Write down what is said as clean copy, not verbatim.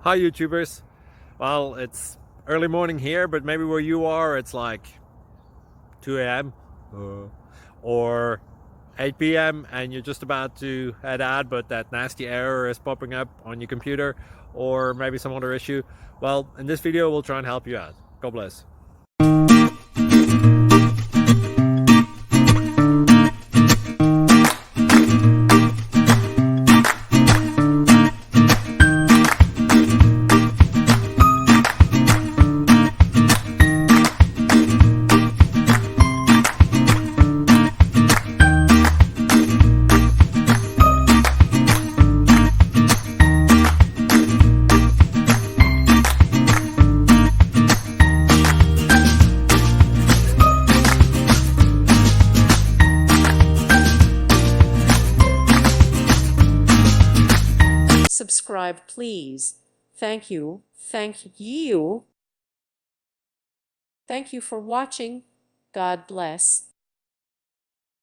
Hi YouTubers. Well, it's early morning here, but maybe where you are it's like 2 a.m. or 8 p.m. and you're just about to head out, but that nasty error is popping up on your computer, or maybe some other issue. Well, in this video we'll try and help you out. God bless. Subscribe, please. Thank you. Thank you. Thank you for watching. God bless.